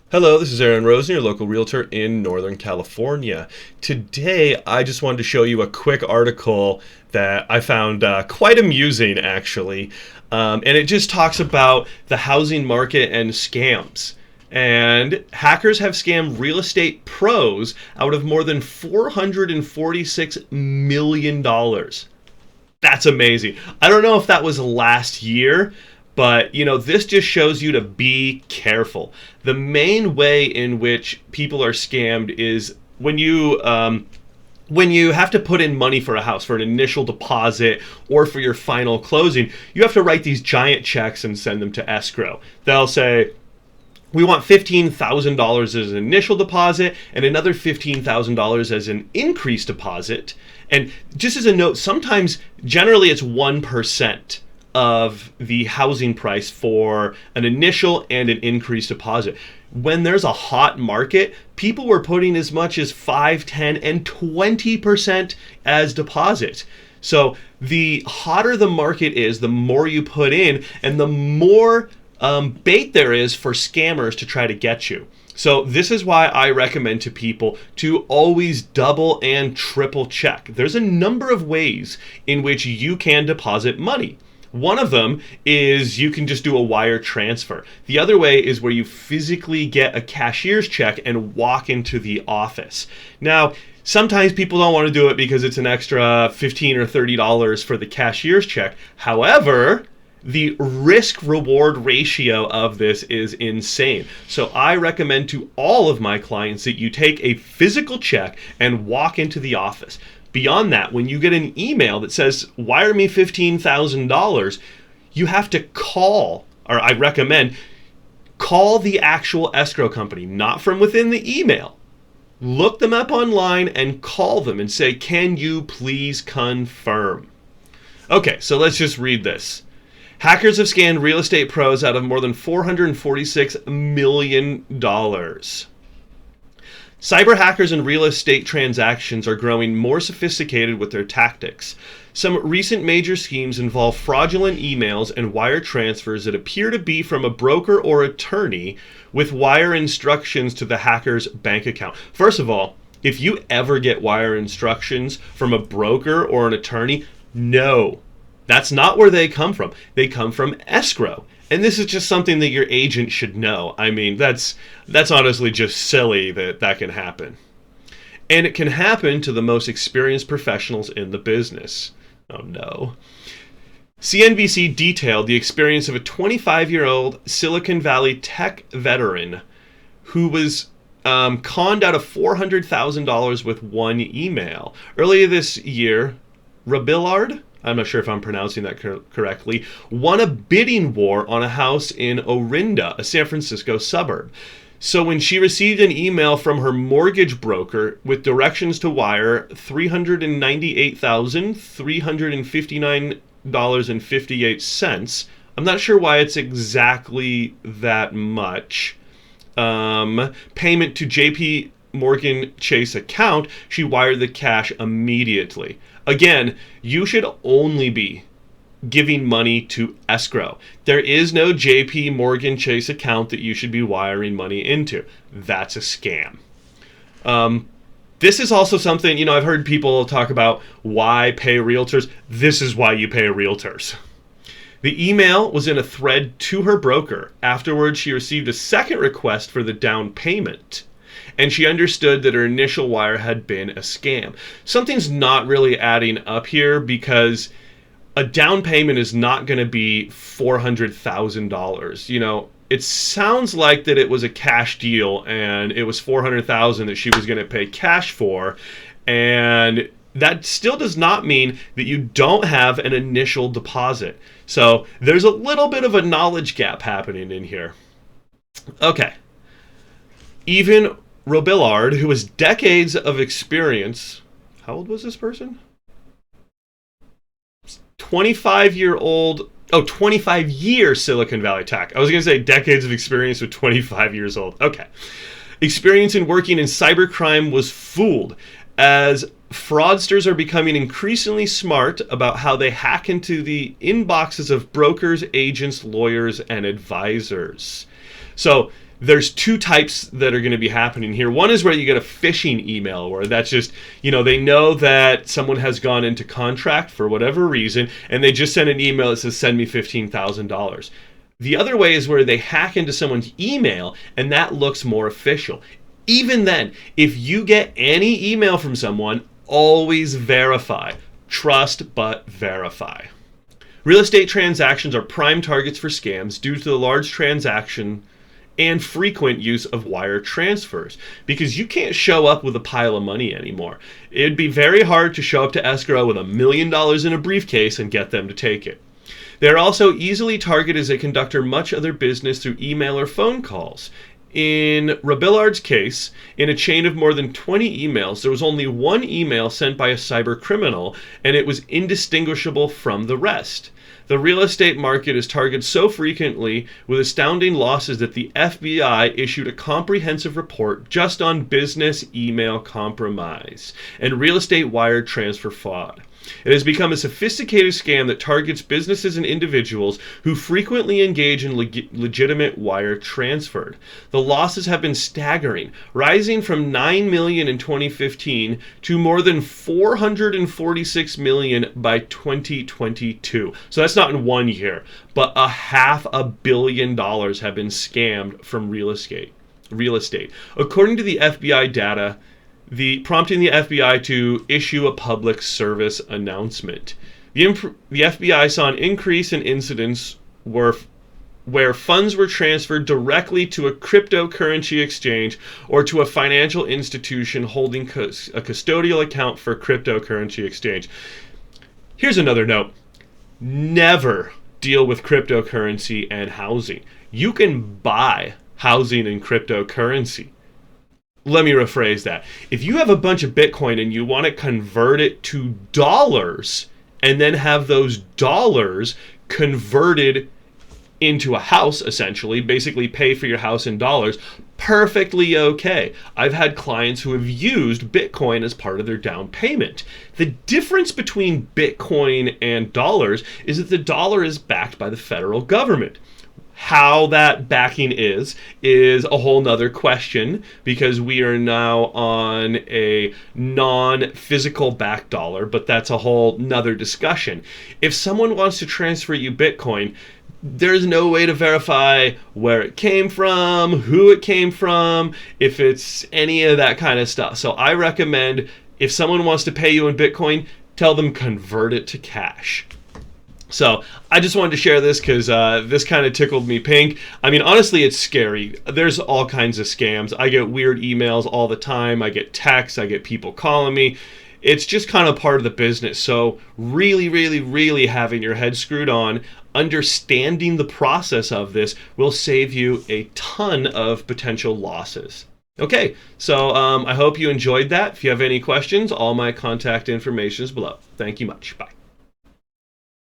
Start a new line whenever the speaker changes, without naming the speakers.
Hello, this is Rosen, your local realtor in Northern California. Today, I just wanted to show you a quick article that I found quite amusing, actually. And it just talks about the housing market and scams. And hackers have scammed real estate pros out of more than $446 million. That's amazing. I don't know if that was last year, but this just shows you to be careful. The main way in which people are scammed is when you have to put in money for a house, for an initial deposit or for your final closing. You have to write these giant checks and send them to escrow. They'll say, we want $15,000 as an initial deposit and another $15,000 as an increased deposit. And just as a note, generally it's 1% of the housing price for an initial and an increased deposit. When there's a hot market, people were putting as much as 5, 10, and 20% as deposit. So the hotter the market is, the more you put in, and the more bait there is for scammers to try to get you. So this is why I recommend to people to always double and triple check. There's a number of ways in which you can deposit money. One of them is you can just do a wire transfer. The other way is where you physically get a cashier's check and walk into the office. Now, sometimes people don't want to do it because it's an extra $15 or $30 for the cashier's check. However, the risk-reward ratio of this is insane. So I recommend to all of my clients that you take a physical check and walk into the office. Beyond that, when you get an email that says, wire me $15,000, you have to call, or I recommend, call the actual escrow company, not from within the email. Look them up online and call them and say, can you please confirm? Okay, so let's just read this. Hackers have scanned real estate pros out of more than $446 million. Cyber hackers and real estate transactions are growing more sophisticated with their tactics. Some recent major schemes involve fraudulent emails and wire transfers that appear to be from a broker or attorney with wire instructions to the hacker's bank account. First of all, if you ever get wire instructions from a broker or an attorney, no, that's not where they come from. They come from escrow. And this is just something that your agent should know. I mean, that's honestly just silly that can happen. And it can happen to the most experienced professionals in the business. Oh no. CNBC detailed the experience of a 25-year-old Silicon Valley tech veteran who was conned out of $400,000 with one email. Earlier this year, Robillard, I'm not sure if I'm pronouncing that correctly, won a bidding war on a house in Orinda, a San Francisco suburb. So when she received an email from her mortgage broker with directions to wire $398,359.58, I'm not sure why it's exactly that much, payment to JP Morgan Chase account, she wired the cash immediately. Again, you should only be giving money to escrow. There is no JP Morgan Chase account that you should be wiring money into. That's a scam. This is also something, I've heard people talk about why pay realtors. This is why you pay realtors. The email was in a thread to her broker. Afterwards, she received a second request for the down payment, and she understood that her initial wire had been a scam. Something's not really adding up here because a down payment is not going to be $400,000. It sounds like that it was a cash deal and it was $400,000 that she was going to pay cash for, and that still does not mean that you don't have an initial deposit. So there's a little bit of a knowledge gap happening in here. Okay. Even Robillard, who has decades of experience, how old was this person? 25-year Silicon Valley tech. I was going to say decades of experience with 25 years old. Okay. Experience in working in cybercrime was fooled, as fraudsters are becoming increasingly smart about how they hack into the inboxes of brokers, agents, lawyers, and advisors. So there's two types that are going to be happening here. One is where you get a phishing email, where that's just, they know that someone has gone into contract for whatever reason, and they just send an email that says, send me $15,000. The other way is where they hack into someone's email, and that looks more official. Even then, if you get any email from someone, always verify. Trust but verify. Real estate transactions are prime targets for scams due to the large transaction and frequent use of wire transfers, because you can't show up with a pile of money anymore. It'd be very hard to show up to escrow with $1 million in a briefcase and get them to take it. They're also easily targeted as they conduct much of their business through email or phone calls. In Rabillard's case, in a chain of more than 20 emails, there was only one email sent by a cyber criminal, and it was indistinguishable from the rest. The real estate market is targeted so frequently with astounding losses that the FBI issued a comprehensive report just on business email compromise and real estate wire transfer fraud. It has become a sophisticated scam that targets businesses and individuals who frequently engage in legitimate wire transfer. The losses have been staggering, rising from $9 million in 2015 to more than $446 million by 2022. So that's not in 1 year, but $500 million have been scammed from real estate. According to the FBI data, prompting the FBI to issue a public service announcement. The FBI saw an increase in incidents where funds were transferred directly to a cryptocurrency exchange or to a financial institution holding a custodial account for a cryptocurrency exchange. Here's another note. Never deal with cryptocurrency and housing. You can buy housing in cryptocurrency. Let me rephrase that. If you have a bunch of Bitcoin and you want to convert it to dollars and then have those dollars converted into a house, essentially, basically pay for your house in dollars, perfectly okay. I've had clients who have used Bitcoin as part of their down payment. The difference between Bitcoin and dollars is that the dollar is backed by the federal government. How that backing is a whole nother question, because we are now on a non-physical backed dollar, but that's a whole nother discussion. If someone wants to transfer you Bitcoin, there's no way to verify where it came from, who it came from, if it's any of that kind of stuff. So I recommend, if someone wants to pay you in Bitcoin, tell them convert it to cash. So I just wanted to share this because this kind of tickled me pink. I mean, honestly, it's scary. There's all kinds of scams. I get weird emails all the time. I get texts. I get people calling me. It's just kind of part of the business. So really, really, really having your head screwed on, understanding the process of this will save you a ton of potential losses. Okay, so I hope you enjoyed that. If you have any questions, all my contact information is below. Thank you much. Bye.